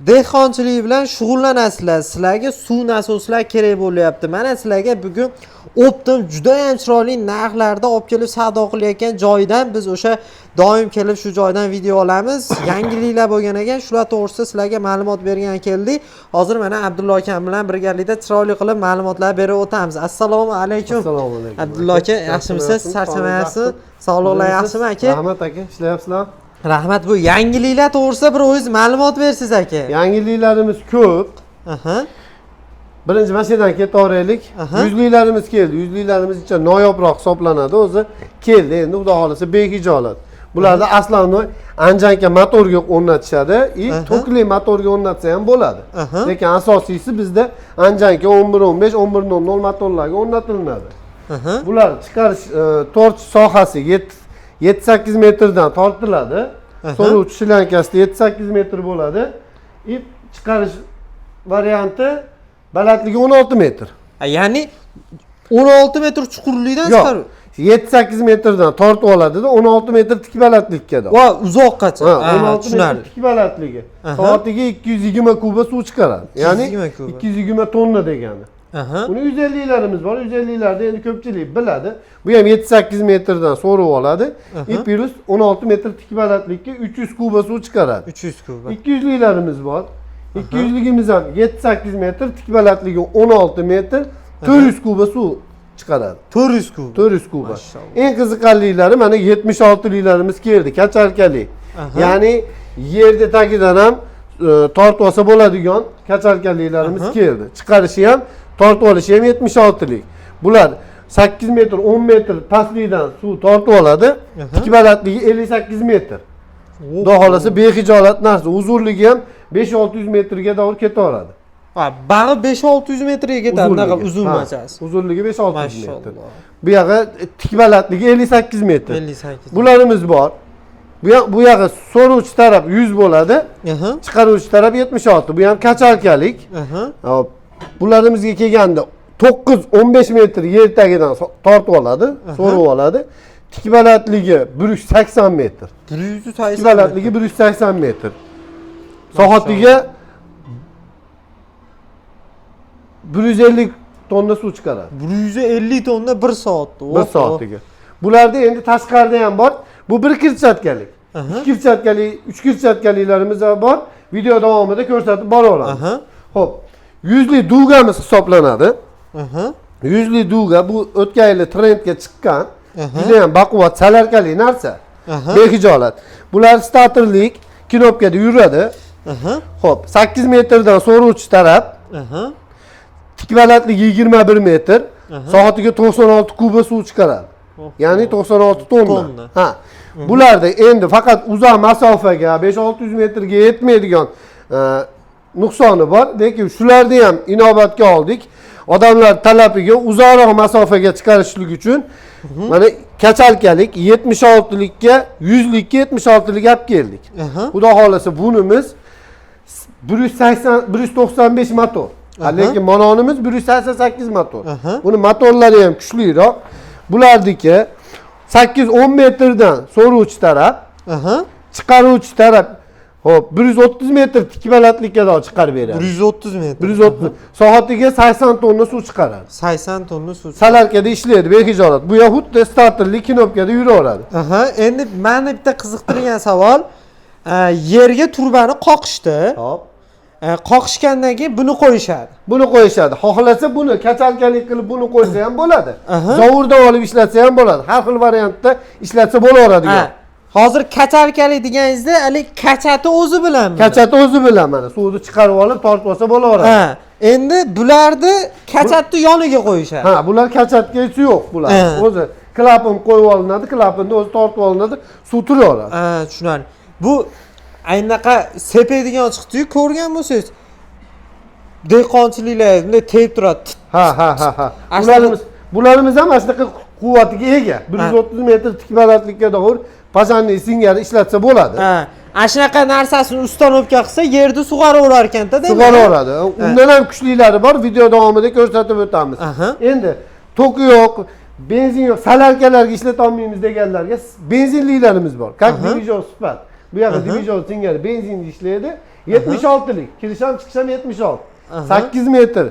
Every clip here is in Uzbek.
dehqonchilik bilan shug'ullanasizlar. Sizlarga suv nasoslar kerak bo'lyapti. Mana sizlarga bugun optim juda ham chiroyli narxlarda olib kelib savdo qilayotgan joydan biz o'sha doim kelib shu joydan video olamiz. Yangiliklar bo'lgan ekan, shular to'g'risida sizlarga ma'lumot bergan keldik. Hozir mana Abdulla akam bilan birgalikda chiroyli qilib ma'lumotlar berib o'tamiz. Assalomu alaykum. Assalomu alaykum. Abdulla aka, yaxshimisiz? Charchamayapsiz? Sog'liqlar yaxshimi aka? Rahmat aka, ishlayapsizlar? Rahmat, bu yangiliklar to'g'risida bir o'zingiz ma'lumot bersiz aka. Yangiliklarimiz ko'p. Birinchi mashinadan ketaveraylik. Yuzliklarimiz keldi. Yuzliklarimiz ichida noyobroq hisoblanadi. O'zi keldi. Endi xudo xolasa behijolat. Bularda aslan anjanka motorga o'rnatishadi. Tokli motorga o'rnatsa ham bo'ladi. Lekin asosiysi bizda anjanka 11-15, 11-00 motorlarga o'rnatiladi. Bular chiqarish tortish sohasi 7-8 metrdan tortiladi. So'ruvchi shilyankasida 7-8 metr bo'ladi. Ip chiqarish varianti balandligi 16 metr. Ya'ni 16 metr chuqurlikdan chiqarib 7-8 metrdan tortib oladida 16 metr tik balandlikka. Va uzoqqacha. 16 metr tik balandligi. Soatiga 220 kuba suv chiqaradi. Ya'ni 220 tonna degani. Buni 150larimiz bor. 150larda endi ko'pchilik biladi. Bu ham 7-8 metrdan so'rib oladi. Ipirus 16 metr tik balandlikka 300 kuba suv chiqaradi. 300 kuba. 200liklarimiz bor. 200ligimiz ham 7-8 metr, tik balandligi 16 metr, 400 kuba suv chiqaradi. 400 kuba. 400 kuba. Eng qiziqarlilari mana 76liklarimiz keldi, kachalkali. Ya'ni yerda tagidan ham tortib olsa bo'ladigan kachalkalilarimiz keldi. Chiqarishi ham, tortib olishi ham 76lik. Bular 8 metr, 10 metr pastlikdan suv tortib oladi. Tik balandligi 58 metr. Xudo xolasa behijolat narsa. Uzunligi ham 5-600 metrga doğru ketaveradi. Bag'i 5-600 metrga ketadi, bunaqa uzun machasi. Uzunligi 5-600 metr. Bu yoqqa tik balandligi 58 metr. 58. Bularimiz bor. Bu yoqqa so'ruvchi taraf 100 bo'ladi. Chiqaruvchi taraf 76. Bu ham kachalkalik. Bularimizga kelganda 9-15 metr yer tagidan tortib oladi, so'rib oladi. Tik balandligi 180 metr. 180 Tik balandligi 180 metr. Soatiga 150 tonna suv chiqaradi. 150 tonna 1 soatda. 1 soatiga. Bularda endi tashqarida ham bor. Bu bir kirchatkalik. 2 kirchatkalik, 3 kirchatkaliklarimiz ham bor. Video davomida ko'rsatib boraveramiz. Xo'p, yuzli dugamiz hisoblanadi. Yuzli duga bu o'tgan yil trendga chiqqan. Juda ham baquvvat salarkali narsa. Behijolat. Bular statorlik, knopkada yuradi. Xo'p, 8 metrdan so'ruvchi taraf. Tik balandligi 21 metr, soatiga 96 kuba suv chiqaradi. Ya'ni 96 tonna. Bularda endi faqat uzoq masofaga 5-600 metrga yetmaydigan nuqsoni bor, lekin shularni ham inobatga oldik. Odamlar talabiga uzoqroq masofaga chiqarishlik uchun mana kachalkalik 76likka, 100likka 76lik olib keldik. Xudo xolasa bunimiz 195 motor. Lekin mononimiz 188 motor. Buni motorlari ham kuchliroq. Bulardiki 8-10 metrdan so'ruvchi taraf, chiqaruvchi taraf hop 130 metr tik balandlikka chiqarib beradi. 130 metr. 130. Soatiga 80 tonna suv chiqaradi. 80 tonna suv. Salarkada ishlaydi behijolat. Bu ham xuddi starterli knopkada yuraveradi. Endi meni bitta qiziqtirgan savol, yerga turbani qoqishdi. Hop. Qoqishgandan keyin buni qo'yishadi. Buni qo'yishadi. Xohlasa buni kachalkalik qilib buni qo'ysa ham bo'ladi. Zovurdan olib ishlatsa ham bo'ladi. Har xil variantda ishlatsa bo'laveradi. Hozir kachalkalik deganingizda, hali kachati o'zi bilan. Kachati o'zi bilan mana suvni chiqarib olib tortib olsa bo'laveradi. Endi bularni kachatni yoniga qo'yishadi. Bular kachatgasi yo'q bular. O'zi klapan qo'yib olinadi, klapanni o'zi tortib olinadi, suv turaveradi. Tushunarli. Bu aynaqa sepadigan chiqdi-yu, ko'rgan bo'lsangiz. Dehqonchiliklar bunday tep turadi. Bularimiz ham mana shunaqa quvvatiga ega. 130 metr tik balandlikka doğru pazanni singari ishlatsa bo'ladi. Shunaqa narsasini ustanobga qilsa yerda sug'oraverar ekan-da. Sug'oraveradi. Undan ham kuchlilari bor, video davomida ko'rsatib o'tamiz. Endi toki yo'q, benzin yo'q, salarkalarga ishlata olmaymiz deganlarga benzinliklarimiz bor. Как division sifat. Bu yoqda division singari benzinda ishlaydi. 76'lik. Kirish ham chiqish ham 76. Aha. 8 metr.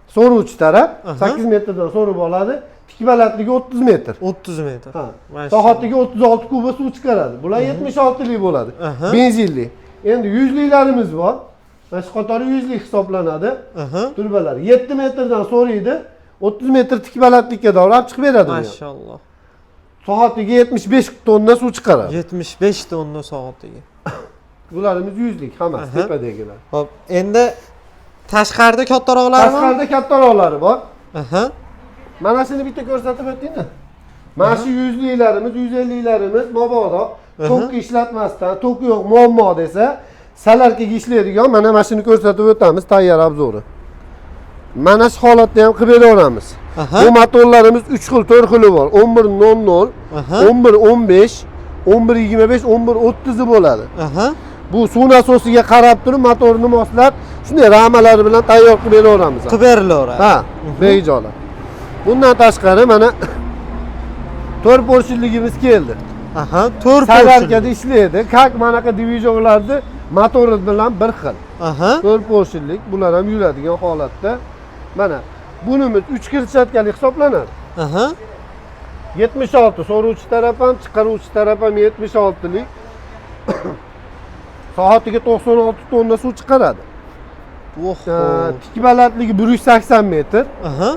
So'ri uch taraf. Aha. 8 metrdan so'ri bo'ladi. Tik balandligi 30 metr. 30 metr. Ha. Mashallah. Soatiga 36 kuba suv chiqaradi. Bular 76lik bo'ladi. Aha. Benzinli. Endi 100liklarimiz bor. Mana shu qatori 100lik hisoblanadi. Aha. Turbalar 7 metrdan so'raydi. 30 metr tik balandlikka olib chiqib beradi. Mashallah. Soatiga 75 tonna suv chiqaradi. 75 tonna soatiga. Bularimiz 100lik hammasi Aha. tepadagilar. Hop, endi tashqarida kattaroqlari bor. Tashqarida kattaroqlari bor. Aha. Mana shuni bitta ko'rsatib o'tdingmi? Mana shu 100liklarimiz, 150liklarimiz mabodo to'kni ishlatmasdan, to'ki yo'q muammo desa, salarkaga ishlaydigan mana shuni ko'rsatib o'tamiz tayyor obzori. Mana shu holatda ham qilib beraveramiz. Aha. Bu motorlarimiz 3 xil, 4 xili bor. 1100, Aha. 1115, 1125, 1130 bo'ladi. Aha. Bu suv nasosiga qarab turib motorni moslab, shunday ramalari bilan tayyor qilib beraveramiz. Qilib berilaveradi. Ha, bejizolar. Bundan tashqari mana 4 porshinligimiz keldi. Aha, 4 Salarkada ishlaydi. Kak manaqa divizionlarni motori bilan bir xil. Aha. 4 porshinlik, bular ham yuradigan holatda. Mana bunimiz 3 kirchatkali hisoblanadi. Aha. 76 so'ruvchi taraf ham, chiqaruvchi taraf ham 76lik. Soatiga 96 tonna suv chiqaradi. Tik balandligi 180 metr. Aha.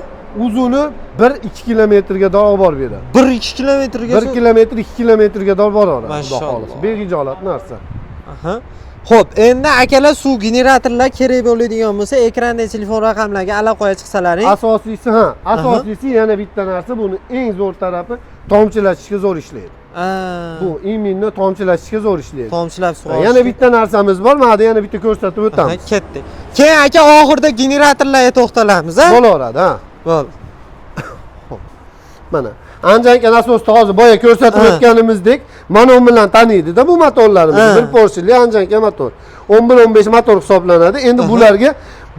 Uzuni 1-2 kilometrga olib borib beradi. 1-2 kilometrga. 1 kilometr 2 kilometrga olib boradi. Mashallah. Begijolat narsa. Aha. Xo'p, endi akalar suv generatorlar kerak bo'ladigan bo'lsa, ekranda telefon raqamlariga aloqaga chiqsalaring. Asosiysi yana bitta narsa, buni eng zo'r tarafi tomchilatishga zo'r ishlaydi. Bu iminni tomchilatishga zo'r ishlaydi. Tomchilab sug'orish. Yana bitta narsamiz bor, mana yana bitta ko'rsatib o'tamiz. Ketdi. Keyin aka oxirida generatorlarga to'xtalamiz, ha? Bo'laveradi, ha. Bo'ldi. Mana Anjanka nasosda hozir boya ko'rsatib o'tganimizdek, mana u bilan taniydi-da bu motorlarimiz. Bir porshinli Anjanka motor. 11-15 motor hisoblanadi. Endi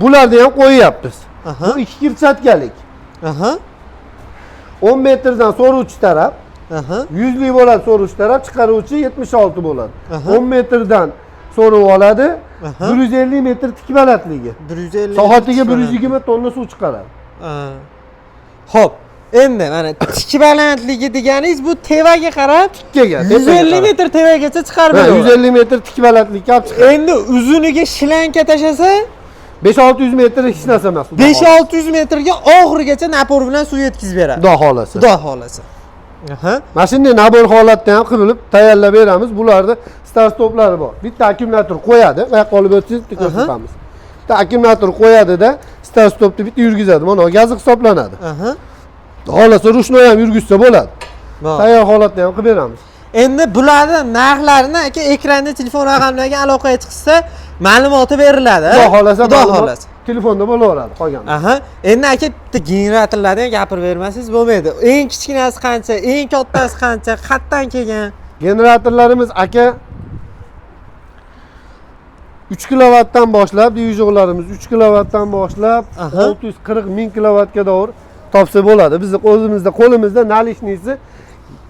bularni ham qo'yyapmiz. Bu 2 kirchatkalik. Aha. 10 metrdan so'ruvchi taraf, Aha. 100lik bo'ladi so'ruvchi taraf, chiqaruvchi 76 bo'ladi. Aha. 10 metrdan so'rib oladi. Aha. 150 metr tik balandligi. 150. Soatiga 120 tonna suv chiqaradi. Xo'p, endi mana tik balandligi deganingiz bu tevaga qarab Tikkaga, 150 metr tevagacha chiqarib beradi. 150 metr tik balandlikka olib chiqadi. Endi uzuniga shlanka tashasa 5-600 metr hech narsa emas. 5-600 metrga oxirigacha napor bilan suv yetkazib beradi. Xudo xolasa. Xudo xolasa. Aha. Mana shunday nabor holatda ham qilib tayyorlab beramiz. Bularda start stoplari bor. Bitta akkumulyator qo'yadi, va qolib o'tib ko'rsatamiz. Bitta akkumulyator qo'yadi-da, start stopni bitta yurgizadi. Mana gazi hisoblanadi. Aha. Xolasa rushnoy ham yurgizsa bo'ladi. Tayyor holatda ham qilib beramiz. Endi bularni narxlarini aka ekranda telefon raqamlariga aloqaga chiqsa ma'lumoti beriladi. Xudo xolasa, Xudo xolasa. telefonda bo'laveradi qolgan. Aha. Endi aka bitta generatorlarni gapirib bermasangiz bo'lmaydi. Eng kichkinasi qancha, eng kattasi qancha, qayerdan kelgan? Generatorlarimiz aka 3 kilovatdan boshlab, divizionlarimiz 3 kilovatdan boshlab 640 ming kilovatga doğru topsa bo'ladi. Bizning o'zimizda qo'limizda nalishnisi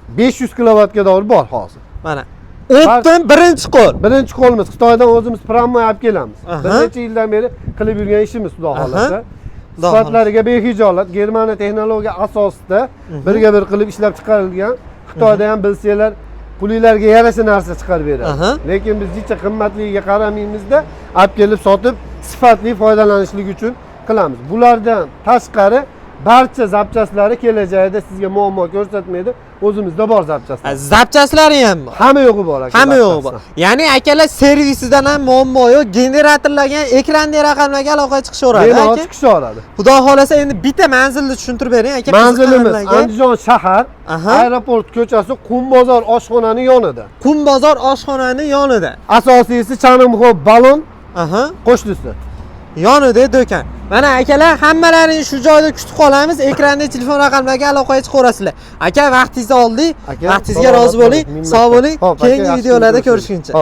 500 kilovatga doğru bor hozir. Mana o'tdan birinchi qo'l. Birinchi qo'limiz Xitoydan o'zimiz prammoy olib kelamiz. Bir necha yildan beri qilib yurgan ishimiz xudo xolasa. Sifatlariga behijolat Germaniya texnologiya asosida birga bir qilib ishlab chiqarilgan. Xitoyda ham bilsanglar pulinglarga yarasha narsa chiqarib beradi. Lekin biz jicha qimmatligiga qaramaymizda, olib kelib sotib sifatli foydalanishlik uchun qilamiz. Bulardan tashqari barcha zapchastlari kelajakda sizga muammo ko'rsatmaydi. O'zimizda bor zapchastlar. Zapchaslari ham bor. Hamma yo'g'i bor aka. Hamma yo'g'i bor. Ya'ni akalar servisidan ham muammo yo'q. Generatorlarga ekranda raqamlarga aloqaga chiqishaveradi aka. Bemalol chiqishaveradi. Xudo xolasa endi bitta manzilni tushuntirib bering aka. Manzilimiz Andijon shahar, aeroport ko'chasi, Qumbozor oshxonaning yonida. Qumbozor oshxonaning yonida. Asosiysi Chanimxo'p balon qo'shnisi. Yonida do'kon. Mana akalar hammalarini shu joyda kutib qolamiz. Ekranda telefon raqamlariga aloqaga chiqaverasizlar. Aka vaqtingizni oldik. Vaqtingizga rozi bo'ling. Sog' bo'ling. Keyingi videolarda ko'rishguncha.